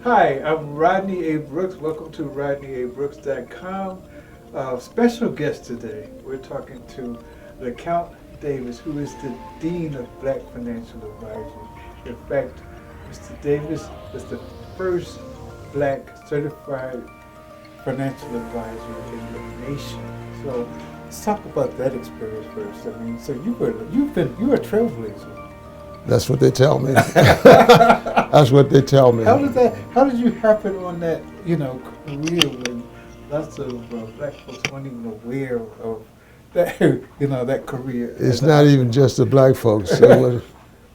Hi, I'm Rodney A. Brooks. Welcome to RodneyABrooks.com. Special guest today. We're talking to LeCount Davis, who is the Dean of Black Financial Advisory. In fact, Mr. Davis is the first Black certified financial advisor in the nation. So let's talk about that experience first. I mean, so you're a trailblazer. That's what they tell me. That's what they tell me. How did you happen on that, career when lots of black folks weren't even aware of that, that career? It's not even just the black folks.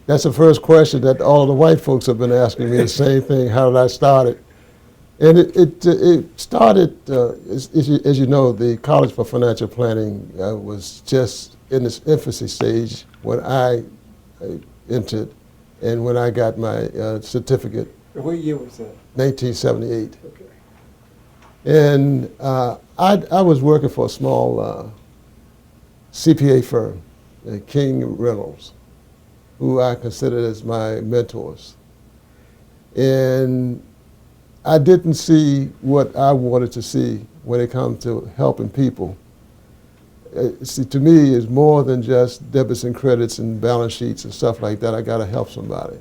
That's the first question that all the white folks have been asking me, the same thing, how did I start it? And it started, as you know, the College for Financial Planning was just in its infancy stage when I entered and when I got my certificate. What year was that? 1978. Okay. And I was working for a small CPA firm, King Reynolds, who I considered as my mentors. And I didn't see what I wanted to see when it comes to helping people. See, to me, it's more than just debits and credits and balance sheets and stuff like that. I got to help somebody.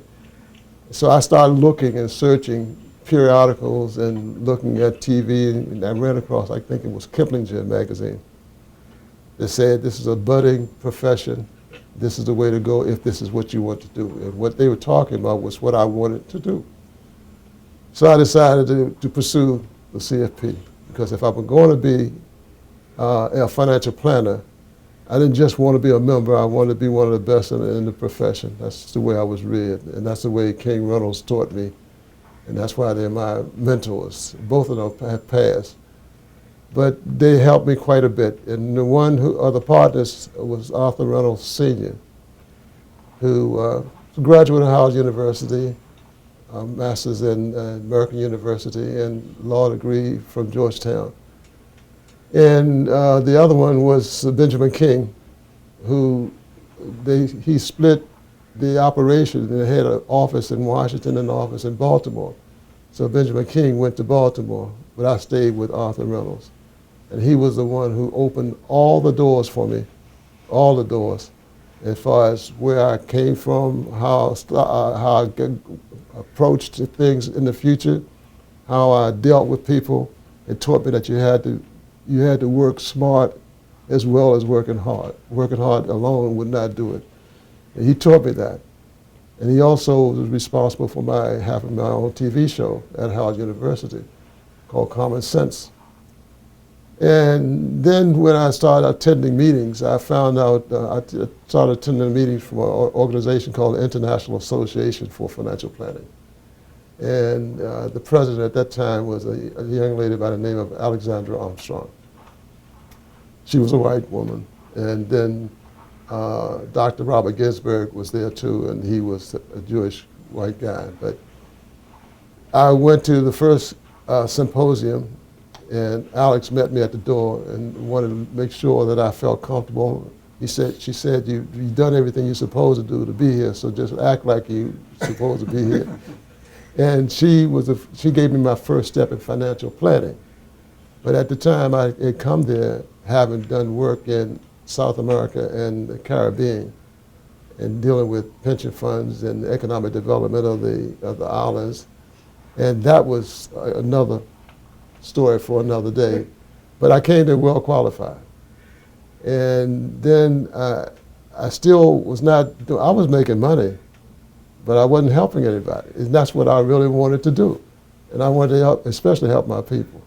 So I started looking and searching periodicals and looking at TV, and I ran across, I think it was Kiplinger magazine, that said this is a budding profession. This is the way to go if this is what you want to do. And what they were talking about was what I wanted to do. So I decided to pursue the CFP, because if I was going to be a financial planner, I didn't just want to be a member, I wanted to be one of the best in the profession. That's the way I was reared, and that's the way King Reynolds taught me, and that's why they're my mentors. Both of them have passed, but they helped me quite a bit. And the one of the partners was Arthur Reynolds Sr., who was a graduate of Howard University, a master's in American University, and law degree from Georgetown. And the other one was Benjamin King, who he split the operation and had an office in Washington and an office in Baltimore. So Benjamin King went to Baltimore, but I stayed with Arthur Reynolds. And he was the one who opened all the doors for me, all the doors, as far as where I came from, how I approached things in the future, how I dealt with people. It taught me that you had to work smart as well as working hard. Working hard alone would not do it. And he taught me that. And he also was responsible for having my own TV show at Howard University called Common Sense. And then when I started attending meetings, I found out, I started attending meetings from an organization called the International Association for Financial Planning. And the president at that time was a young lady by the name of Alexandra Armstrong. She was a white woman. And then Dr. Robert Ginsburg was there too, and he was a Jewish white guy. But I went to the first symposium, and Alex met me at the door and wanted to make sure that I felt comfortable. She said, you've done everything you're supposed to do to be here, so just act like you're supposed to be here. And she gave me my first step in financial planning. But at the time, I had come there having done work in South America and the Caribbean and dealing with pension funds and economic development of the islands. And that was another story for another day. But I came there well qualified. And then I still was I was making money, but I wasn't helping anybody. And that's what I really wanted to do. And I wanted to help, especially help my people.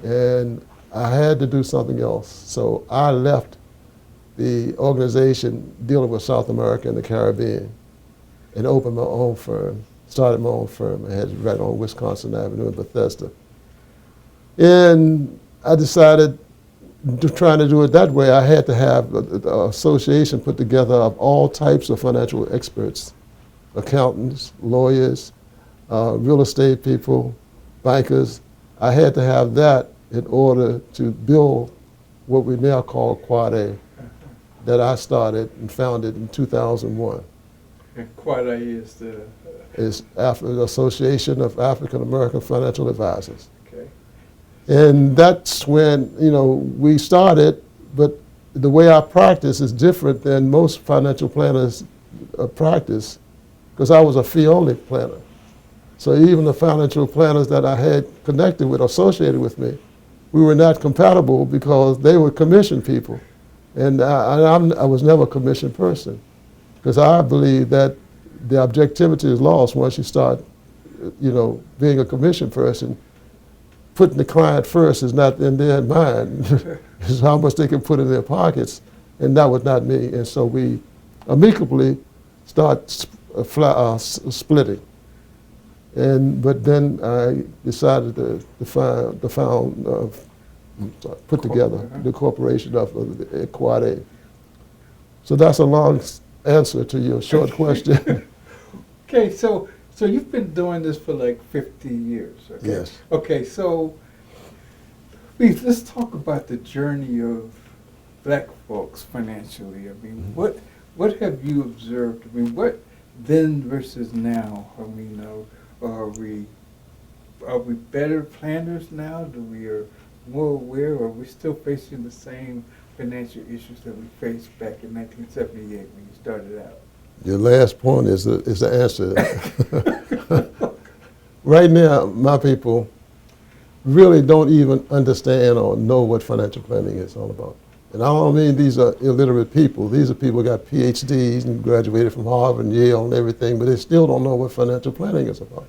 And I had to do something else. So I left the organization dealing with South America and the Caribbean and opened my own firm, started my own firm. I had it right on Wisconsin Avenue in Bethesda. And I decided trying to do it that way, I had to have an association put together of all types of financial experts, accountants, lawyers, real estate people, bankers. I had to have that in order to build what we now call Quad A, that I started and founded in 2001. And Quad is the, It's the Association of African American Financial Advisors. okay. And that's when, we started, but the way I practice is different than most financial planners practice, because I was a fee-only planner. So even the financial planners that I had connected with, associated with me, we were not compatible because they were commission people. And I was never a commission person, because I believe that the objectivity is lost once you start, being a commission person. Putting the client first is not in their mind. It's how much they can put in their pockets, and that was not me. And so we amicably start splitting. But then I decided to put together the corporation of the Quad A. So that's a long answer to your short question. Okay, so you've been doing this for like 50 years, okay? Yes. Okay, so please, let's talk about the journey of black folks financially. I mean, what have you observed? I mean, what then versus now? I mean, are we better planners now? Do we are more aware, or are we still facing the same financial issues that we faced back in 1978 when you started out? Your last point is the answer. Right now, my people really don't even understand or know what financial planning is all about. And I don't mean these are illiterate people. These are people who got PhDs and graduated from Harvard and Yale and everything, but they still don't know what financial planning is about.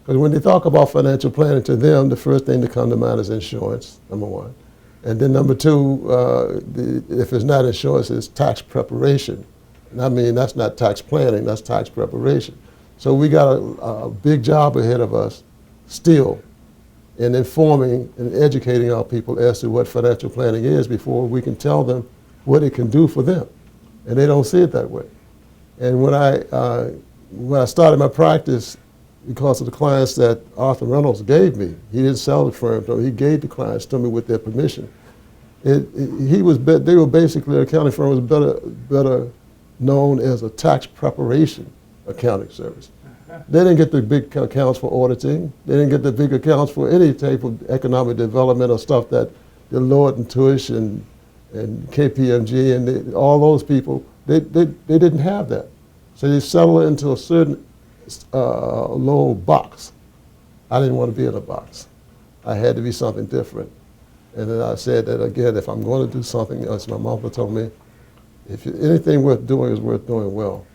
Because when they talk about financial planning, to them, the first thing that comes to mind is insurance, number one. And then number two, if it's not insurance, it's tax preparation. And I mean, that's not tax planning, that's tax preparation. So we got a big job ahead of us still in informing and educating our people as to what financial planning is before we can tell them what it can do for them. And they don't see it that way. And when I started my practice, because of the clients that Arthur Reynolds gave me, he didn't sell the firm, so he gave the clients to me with their permission. They were basically, the accounting firm was better known as a tax preparation accounting service. They didn't get the big accounts for auditing. They didn't get the big accounts for any type of economic development or stuff that Deloitte and Tush and KPMG and all those people, they didn't have that. So they settled into a certain little box. I didn't want to be in a box. I had to be something different. And then I said that again, if I'm going to do something, as my mother told me, if anything worth doing is worth doing well.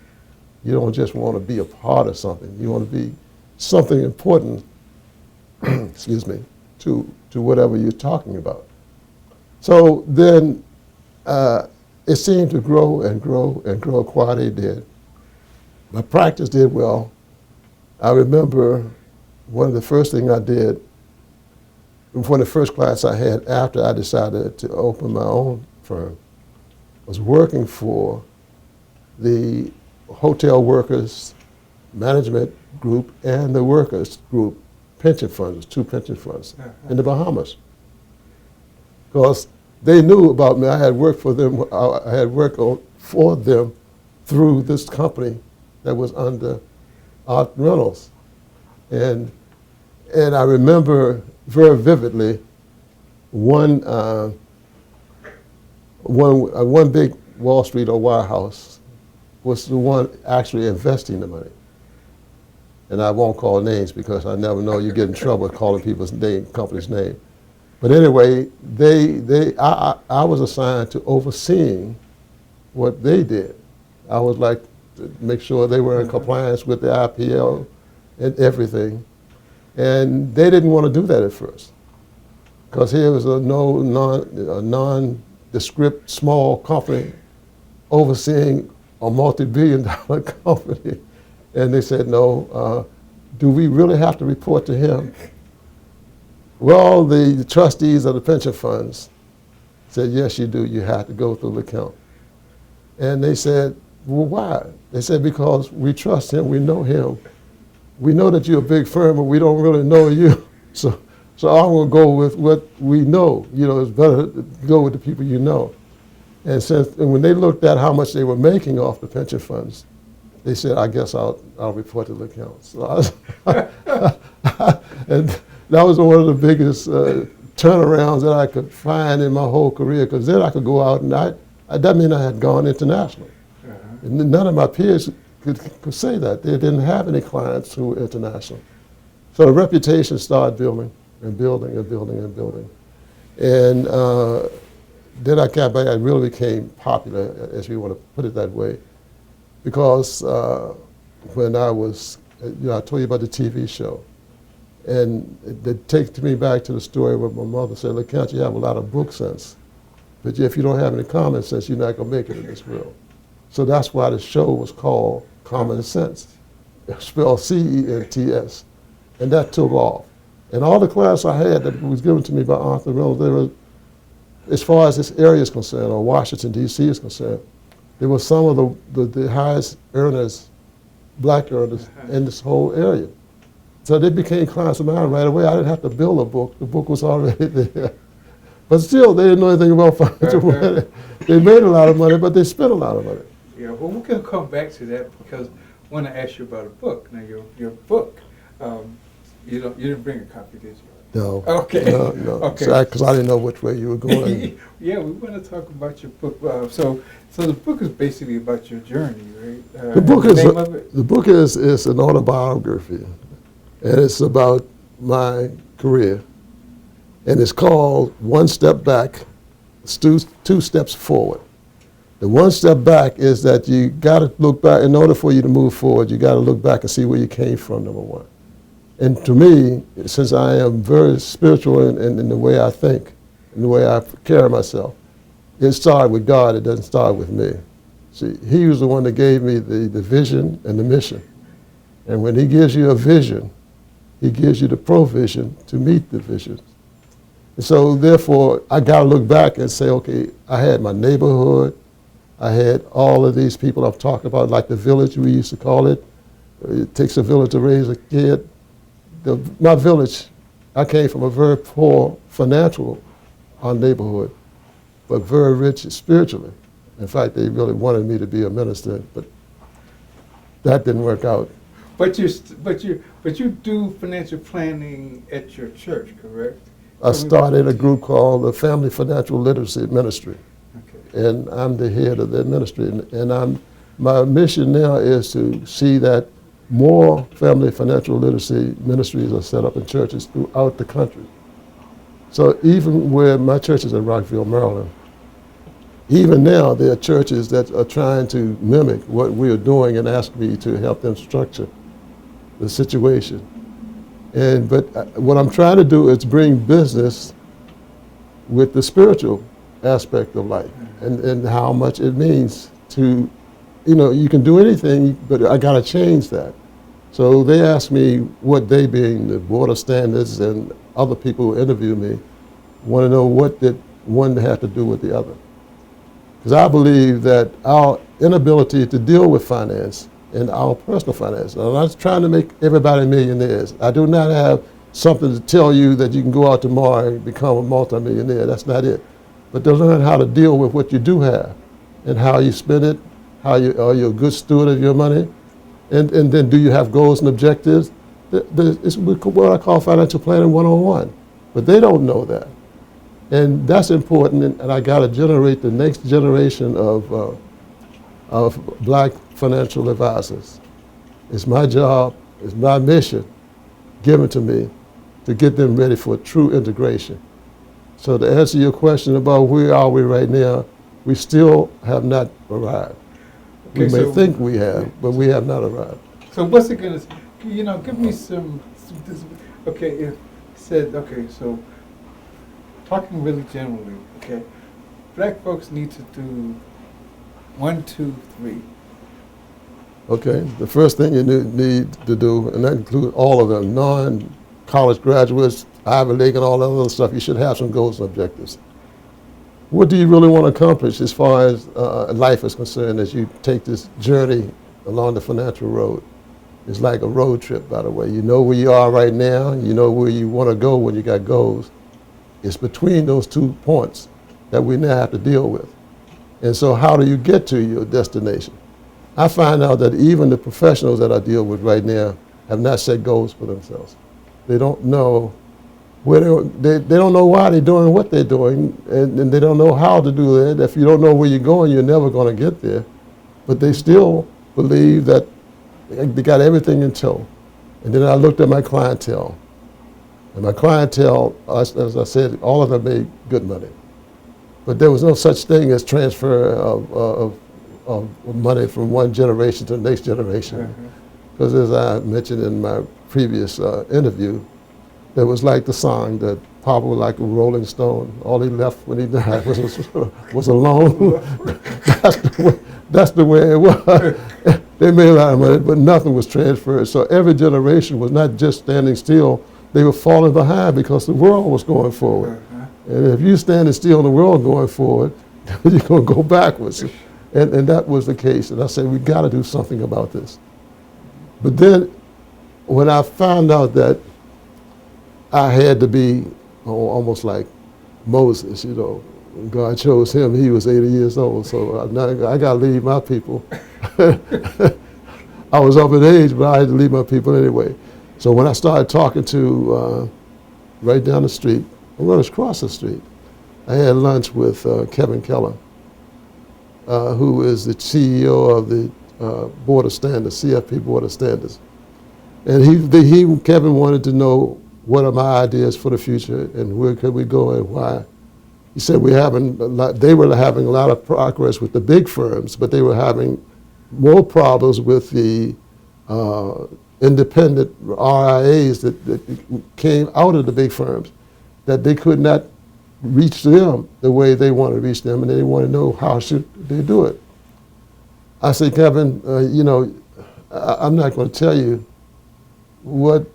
You don't just want to be a part of something. You want to be something important, excuse me, to whatever you're talking about. So then it seemed to grow and grow and grow. Quad A did. My practice did well. I remember one of the first things I did, one of the first clients I had after I decided to open my own firm, was working for the hotel workers management group and the workers group pension funds, two pension funds in the Bahamas. Because they knew about me. I had worked for them. I had worked for them through this company that was under Art Reynolds. And I remember very vividly one big Wall Street or wirehouse was the one actually investing the money. And I won't call names because I never know you get in trouble calling people's name, company's name. But anyway, I was assigned to overseeing what they did. I was like to make sure they were in compliance with the IPL and everything. And they didn't want to do that at first, because here was a nondescript small company overseeing a multi-billion-dollar company. And they said, no, do we really have to report to him? Well, the trustees of the pension funds said, yes, you do. You have to go through LeCount. And they said, well, why? They said, because we trust him, we know him. We know that you're a big firm, but we don't really know you. So I'm going to go with what we know. You know, it's better to go with the people you know. And when they looked at how much they were making off the pension funds, they said, I guess I'll report to LeCount. So and that was one of the biggest turnarounds that I could find in my whole career, because then I could go out and that meant I had gone international. And none of my peers could say that. They didn't have any clients who were international. So the reputation started building and building and building and building. And then I really became popular, as you want to put it that way, because when I was, I told you about the TV show, and it takes me back to the story where my mother said, LeCount, you have a lot of book sense, but if you don't have any common sense, you're not going to make it in this world. So that's why the show was called Common Sense, spelled C-E-N-T-S, and that took off. And all the class I had that was given to me by Arthur Reynolds, they were, as far as this area is concerned, or Washington, D.C. is concerned, there were some of the highest earners, black earners, in this whole area. So they became clients of mine right away. I didn't have to build a book. The book was already there. But still, they didn't know anything about financial money. They made a lot of money, but they spent a lot of money. Yeah, well, we can come back to that, because I want to ask you about a book. Now, your book, you didn't bring a copy, did you? No. Okay. No. Okay. Because I didn't know which way you were going. Yeah, we want to talk about your book. So the book is basically about your journey, right? The book the book is an autobiography, and it's about my career, and it's called One Step Back, Two Steps Forward. The one step back is that you got to look back. In order for you to move forward, you got to look back and see where you came from, number one. And to me, since I am very spiritual in the way I think, in the way I carry myself, it started with God, it doesn't start with me. See, he was the one that gave me the vision and the mission. And when he gives you a vision, he gives you the provision to meet the vision. And so therefore, I got to look back and say, okay, I had my neighborhood, I had all of these people I've talked about, like the village we used to call it. It takes a village to raise a kid. My village, I came from a very poor financial neighborhood, but very rich spiritually. In fact, they really wanted me to be a minister, but that didn't work out. But you do financial planning at your church, correct? I started a group called the Family Financial Literacy Ministry, okay. and I'm the head of that ministry. And my mission now is to see that more family financial literacy ministries are set up in churches throughout the country. So even where my church is in Rockville, Maryland, even now there are churches that are trying to mimic what we are doing and ask me to help them structure the situation. But what I'm trying to do is bring business with the spiritual aspect of life, and how much it means to, you can do anything, but I got to change that. So they asked me what they, being the board of standards and other people who interview me, want to know what did one have to do with the other. Because I believe that our inability to deal with finance and our personal finance, I'm not trying to make everybody millionaires. I do not have something to tell you that you can go out tomorrow and become a multimillionaire. That's not it. But to learn how to deal with what you do have and how you spend it, are you a good steward of your money, and then do you have goals and objectives? It's what I call financial planning 101. But they don't know that. And that's important, and I got to generate the next generation of black financial advisors. It's my job, it's my mission given to me to get them ready for true integration. So to answer your question about where are we right now, we still have not arrived. Okay, we may think we have, but we have not arrived. So what's it going to, give me some okay, it said, okay, so talking really generally, okay, black folks need to do 1, 2, 3. Okay, the first thing you need to do, and that includes all of them, non-college graduates, Ivy League and all that other stuff, you should have some goals and objectives. What do you really want to accomplish as far as life is concerned as you take this journey along the financial road? It's like a road trip, by the way. You know where you are right now, you know where you want to go when you got goals. It's between those 2 points that we now have to deal with. And so how do you get to your destination? I find out that even the professionals that I deal with right now have not set goals for themselves. They don't know where they don't know why they're doing what they're doing, and they don't know how to do that. If you don't know where you're going, you're never going to get there. But they still believe that they got everything in tow. And then I looked at my clientele. And my clientele, as I said, all of them made good money. But there was no such thing as transfer of money from one generation to the next generation. Because as I mentioned in my previous interview, it was like the song that Papa was like a rolling stone. All he left when he died was alone. That's the way it was. They made a lot of money, but nothing was transferred. So every generation was not just standing still, they were falling behind because the world was going forward. And if you're standing still in the world going forward, you're going to go backwards. And that was the case. And I said, we got to do something about this. But then when I found out that I had to be almost like Moses, you know, when God chose him, he was 80 years old. So I got to leave my people. I was up in age, but I had to leave my people anyway. So when I started talking to right down the street, well, across the street, I had lunch with Kevin Keller, who is the CEO of the Board of Standards, CFP Board of Standards. And Kevin wanted to know what are my ideas for the future and where could we go and why. He said they were having a lot of progress with the big firms, but they were having more problems with the independent RIAs that came out of the big firms, that they could not reach them the way they wanted to reach them, and they wanted to know how should they do it. I said, Kevin, you know, I'm not going to tell you what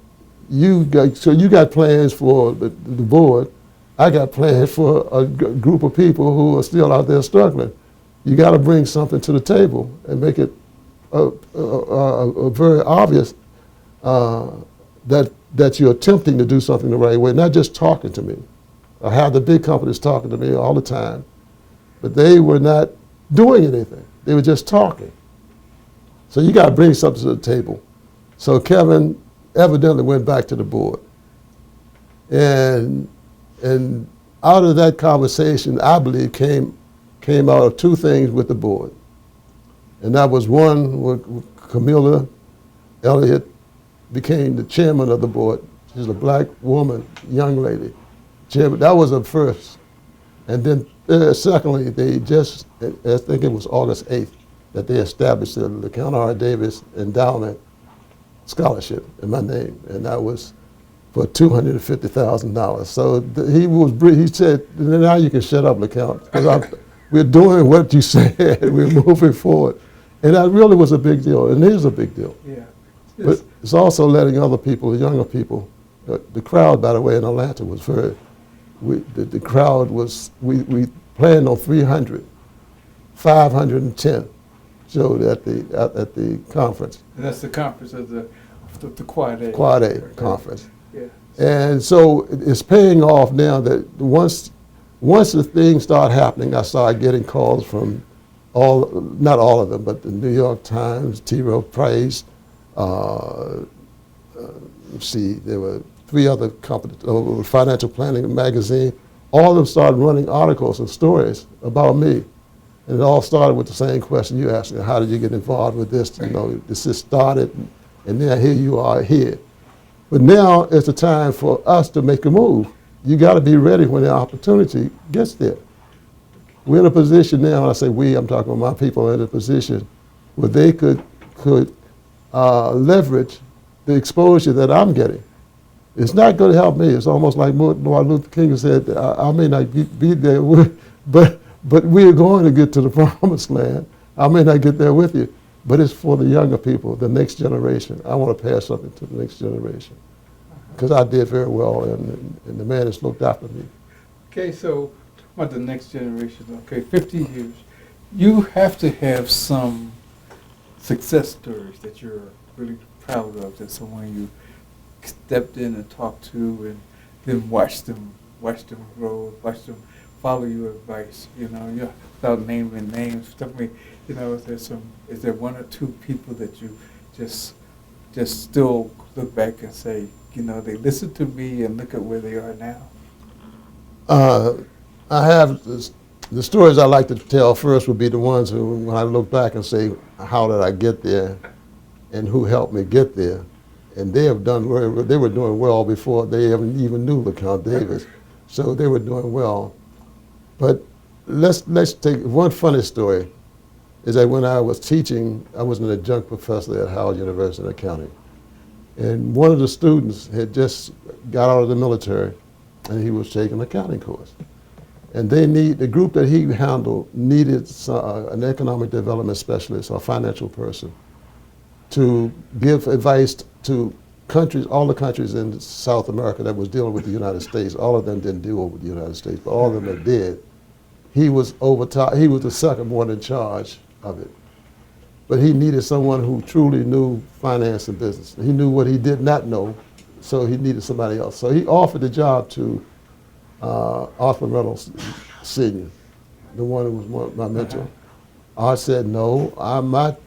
you got. So you got plans for the board. I got plans for a group of people who are still out there struggling. You got to bring something to the table and make it very obvious that you're attempting to do something the right way, not just talking to me. I have the big companies talking to me all the time, but they were not doing anything. They were just talking. So you got to bring something to the table. So Kevin evidently went back to the board. And out of that conversation, I believe, came out of two things with the board. And that was one, with Camilla Elliott became the chairman of the board. She's a black woman, young lady. Chairman, that was the first. And then secondly, they just, I think it was August 8th, that they established the LeCount R. Davis Endowment Scholarship in my name. And that was for $250,000. So he said, now you can shut up, LeCount, because we're doing what you said. We're moving forward. And that really was a big deal, and it is a big deal. Yeah. But it's also letting other people, younger people, the crowd, by the way, in Atlanta was very, the crowd was, we planned on 300, 510 showed at the conference. And that's the conference of the Quad A. Quad A conference. Yeah. And so it's paying off now that once the things start happening, I started getting calls from not all of them, but the New York Times, T. Rowe Price, there were 3 other companies, Financial Planning Magazine. All of them started running articles and stories about me. And it all started with the same question you asked me, how did you get involved with this? You know, this just started, and now here you are here. But now it's the time for us to make a move. You got to be ready when the opportunity gets there. We're in a position now, and I say we, I'm talking about my people, are in a position where they could leverage the exposure that I'm getting. It's not going to help me. It's almost like Martin Luther King said, I may not be there, but we are going to get to the promised land. I may not get there with you, but it's for the younger people, the next generation. I want to pass something to the next generation because I did very well, and the man has looked after me. Okay, so about the next generation, okay, 50 years. You have to have some success stories that you're really proud of, that someone you stepped in and talked to and then watched them grow, watched them follow your advice, you know, without naming names. Definitely You know, is there one or two people that you just still look back and say, you know, they listened to me and look at where they are now? I have the stories I like to tell first would be the ones who, when I look back and say, how did I get there, and who helped me get there, and they have done they were doing well before they even knew LeCount Davis, so they were doing well. But let's take one funny story. Is that when I was teaching, I was an adjunct professor at Howard University in accounting, and one of the students had just got out of the military, and he was taking an accounting course. And the group that he handled needed an economic development specialist or financial person to give advice to countries, all the countries in South America that was dealing with the United States. All of them didn't deal with the United States, but all of them that did. He was the second one in charge of it. But he needed someone who truly knew finance and business. He knew what he did not know, so he needed somebody else. So he offered the job to Arthur Reynolds Sr., the one who was my mentor. I said, no,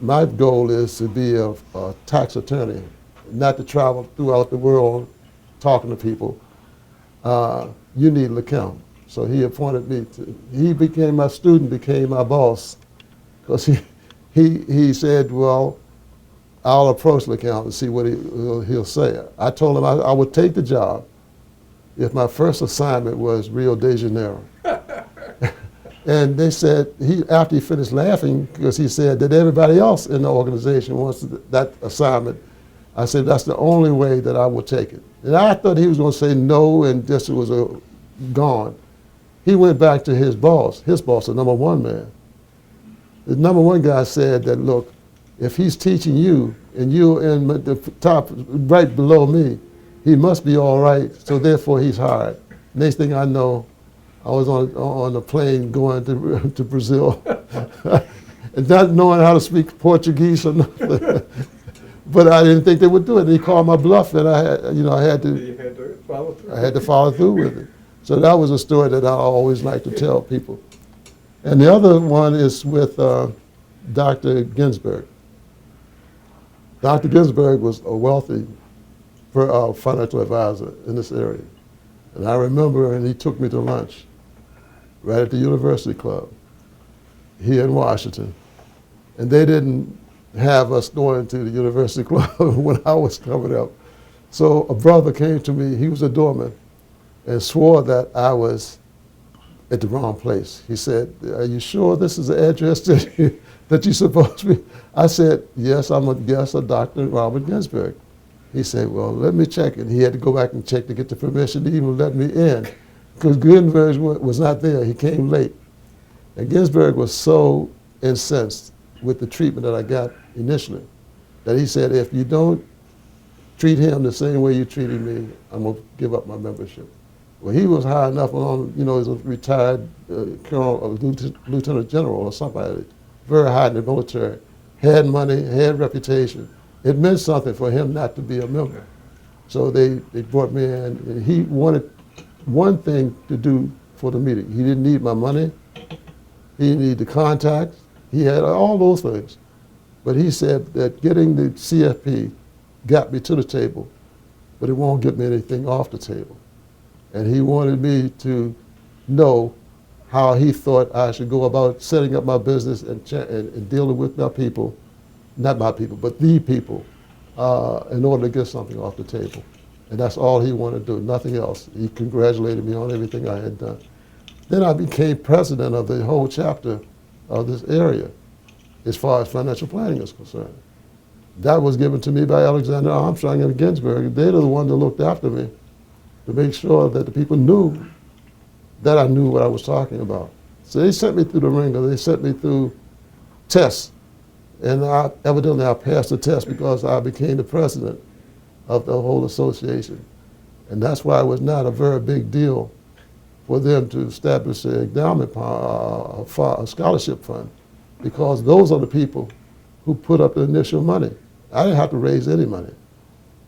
my goal is to be a tax attorney, not to travel throughout the world talking to people. You need LeCount. So he appointed me he became my student, became my boss, because he said, well, I'll approach LeCount and see what he'll say. I told him I would take the job if my first assignment was Rio de Janeiro. And they said, after he finished laughing, because he said that everybody else in the organization wants that assignment, I said, that's the only way that I would take it. And I thought he was going to say no and just was gone. He went back to his boss, the number one man. The number one guy said that, look, if he's teaching you and you're in the top right below me, he must be all right, so therefore he's hired. Next thing I know, I was on a plane going to Brazil, and not knowing how to speak Portuguese or nothing. But I didn't think they would do it. He called my bluff, and I had to follow through. I had to follow through with it. So that was a story that I always like to tell people. And the other one is with Dr. Ginsburg. Dr. Ginsburg was a wealthy financial advisor in this area. And I remember, and he took me to lunch right at the University Club here in Washington. And they didn't have us going to the University Club when I was coming up. So a brother came to me, he was a doorman, and swore that I was at the wrong place. He said, are you sure this is the address that you're supposed to be? I said, yes, I'm a guest of Dr. Robert Ginsburg. He said, well, let me check. And he had to go back and check to get the permission to even let me in, because Ginsburg was not there. He came late. And Ginsburg was so incensed with the treatment that I got initially that he said, if you don't treat him the same way you treated me, I'm going to give up my membership. Well, he was high enough on, as a retired colonel or lieutenant general or somebody, very high in the military, had money, had reputation. It meant something for him not to be a member. So they brought me in, and he wanted one thing to do for the meeting. He didn't need my money. He didn't need the contacts. He had all those things. But he said that getting the CFP got me to the table, but it won't get me anything off the table. And he wanted me to know how he thought I should go about setting up my business and dealing with my people, not my people, but the people, in order to get something off the table. And that's all he wanted to do, nothing else. He congratulated me on everything I had done. Then I became president of the whole chapter of this area, as far as financial planning is concerned. That was given to me by Alexander Armstrong and Ginsburg. They're the ones that looked after me to make sure that the people knew that I knew what I was talking about. So they sent me through the ringer. They sent me through tests. And evidently I passed the test because I became the president of the whole association. And that's why it was not a very big deal for them to establish an endowment a scholarship fund, because those are the people who put up the initial money. I didn't have to raise any money.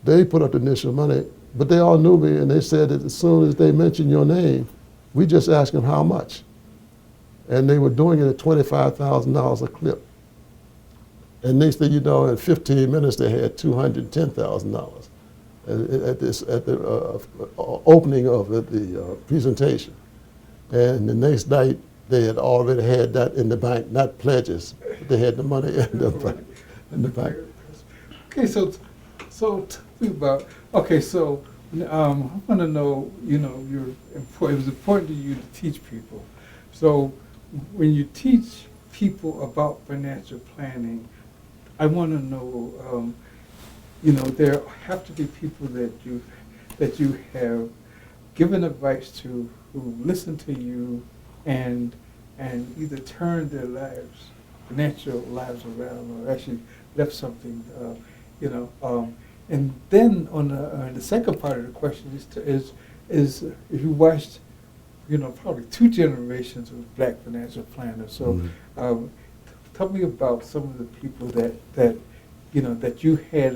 They put up the initial money, but they all knew me, and they said that as soon as they mentioned your name, we just asked them how much. And they were doing it at $25,000 a clip. And next thing you know, in 15 minutes, they had $210,000 at the opening of the presentation. And the next night, they had already had that in the bank, not pledges, but they had the money in the bank. In the bank. Okay, so tell me about. Okay, so I want to know. You know, it was important to you to teach people. So when you teach people about financial planning, I want to know. You know, there have to be people that you have given advice to who listen to you and either turn their lives, financial lives around, or actually left something, you know. And then on the second part of the question is if you watched, you know, probably 2 generations of Black financial planners. So tell me about some of the people that you know that you had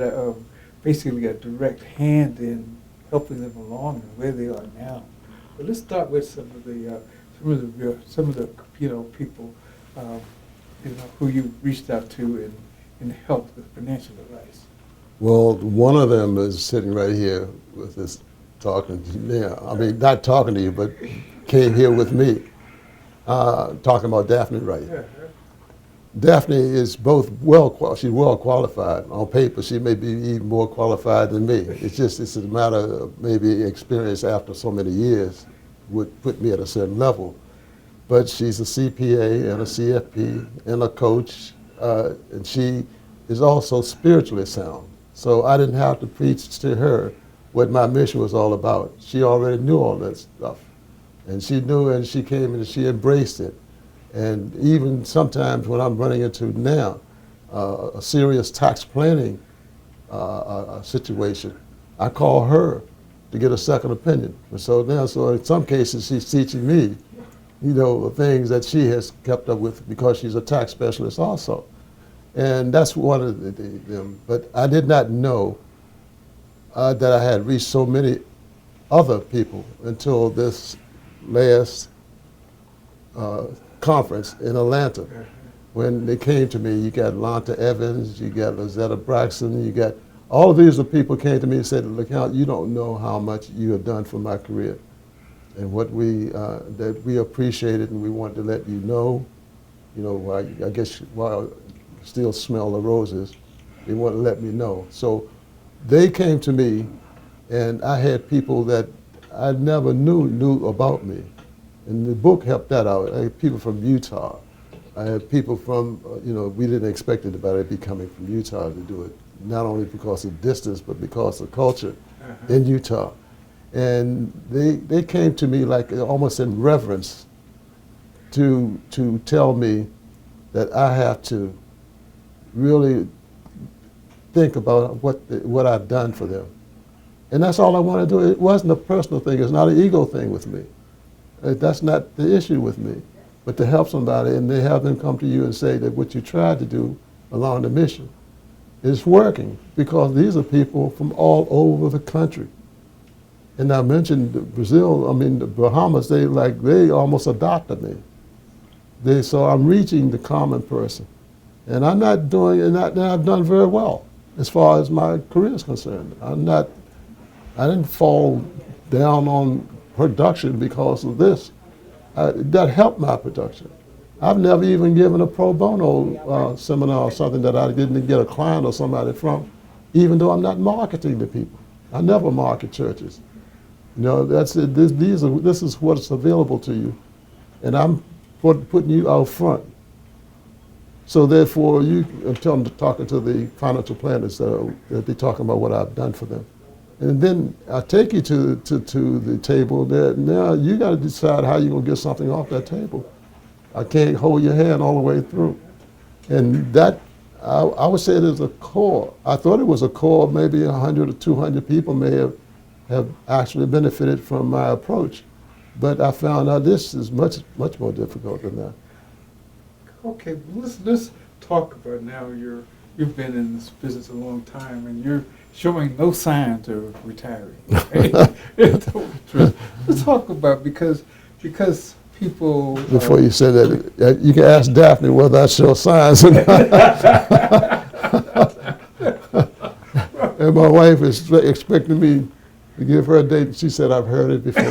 basically a direct hand in helping them along and where they are now. But let's start with some of the you know people you know who you reached out to and helped with financial advice. Well, one of them is sitting right here with us talking to you now. I mean, not talking to you, but came here with me, talking about Daphne Wright. Yeah. Daphne is both she's well qualified. On paper, she may be even more qualified than me. It's a matter of maybe experience after so many years would put me at a certain level. But she's a CPA and a CFP and a coach, and she is also spiritually sound. So I didn't have to preach to her what my mission was all about. She already knew all that stuff. And she knew, and she came and she embraced it. And even sometimes when I'm running into now a serious tax planning situation, I call her to get a second opinion. And so in some cases, she's teaching me, you know, things that she has kept up with because she's a tax specialist also. And that's one of them. But I did not know that I had reached so many other people until this last conference in Atlanta. When they came to me, you got Lonta Evans, you got Lizetta Braxton, you got all of these people came to me and said, LeCount, you don't know how much you have done for my career. And what that we appreciate it and we want to let you know, I guess while I still smell the roses, they want to let me know. So they came to me and I had people that I never knew about me. And the book helped that out. I had people from Utah. I had people from, we didn't expect anybody to be coming from Utah to do it, not only because of distance, but because of culture in Utah. And they came to me like almost in reverence to tell me that I have to really think about what I've done for them. And that's all I want to do. It wasn't a personal thing. It's not an ego thing with me. That's not the issue with me. But to help somebody and they have them come to you and say that what you tried to do along the mission is working, because these are people from all over the country. And I mentioned Brazil, the Bahamas, they almost adopted me. So I'm reaching the common person. And I'm not doing, and I've done very well as far as my career is concerned. I didn't fall down on production because of this. That helped my production. I've never even given a pro bono seminar or something that I didn't get a client or somebody from, even though I'm not marketing to people. I never market churches. That's it. This is what's available to you, and I'm putting you out front. So therefore, I'm talking to the financial planners that they're talking about what I've done for them. And then I take you to the table there. Now you got to decide how you're going to get something off that table. I can't hold your hand all the way through. And that, I would say there's a core. I thought it was a core, maybe 100 or 200 people may have actually benefited from my approach. But I found out this is much more difficult than that. Okay, let's talk about now. You've been in this business a long time, and you're showing no signs of retiring. Okay? Let's talk about because people. Before you say that, you can ask Daphne whether I show signs or not. And my wife is expecting me to give her a date. She said, I've heard it before.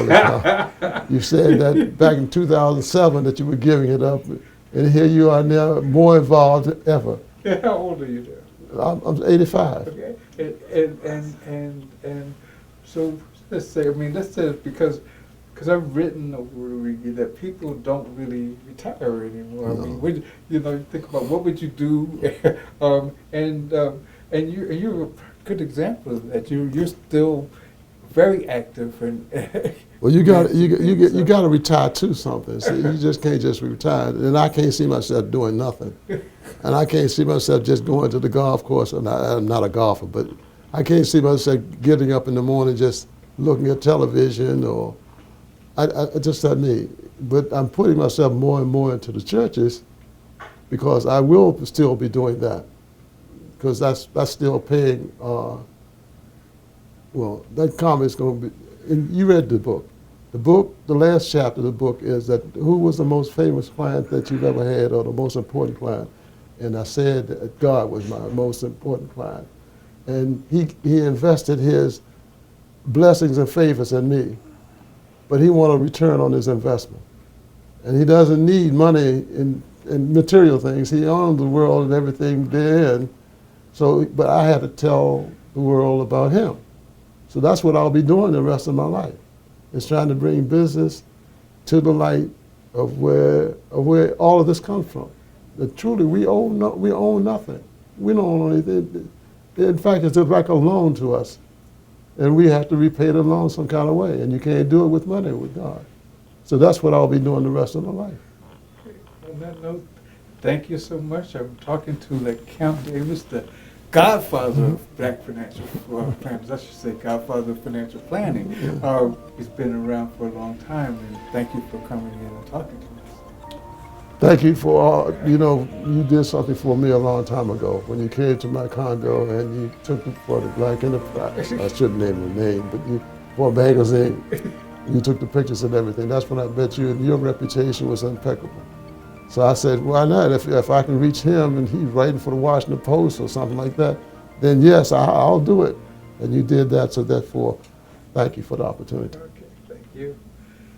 You said that back in 2007 that you were giving it up. And here you are now, more involved than ever. Yeah, how old are you now? I'm 85. Okay. And so let's say, because I've written over that people don't really retire anymore. No. I mean, you think about what would you do, and you're a good example of that. You're still very active and. Well, you got to retire to something. So you just can't just retire. And I can't see myself doing nothing. And I can't see myself just going to the golf course. I'm not a golfer, but I can't see myself getting up in the morning just looking at television or. I just not me. But I'm putting myself more and more into the churches because I will still be doing that. Because that's still paying. Well, that comment's going to be. And you read the book. The last chapter of the book is that who was the most famous client that you've ever had or the most important client? And I said that God was my most important client. And he invested his blessings and favors in me, but he wanted a return on his investment. And he doesn't need money in material things. He owns the world and everything therein. So, but I had to tell the world about him. So that's what I'll be doing the rest of my life. Is trying to bring business to the light of where all of this comes from. That truly we own nothing. We don't own anything. In fact, it's like a loan to us, and we have to repay the loan some kind of way. And you can't do it with money with God. So that's what I'll be doing the rest of my life. On that note, thank you so much. I'm talking to LeCount Davis, the godfather of Black financial planners. I should say godfather of financial planning. He's been around for a long time, and thank you for coming in and talking to us. Thank you for, you did something for me a long time ago when you came to my condo and you took it for the Black Enterprise. I shouldn't name the name, but for a magazine, you took the pictures and everything. That's when I met you, and your reputation was impeccable. So I said, why not? If I can reach him and he's writing for the Washington Post or something like that, then yes, I'll do it. And you did that, so therefore, thank you for the opportunity. Okay, thank you.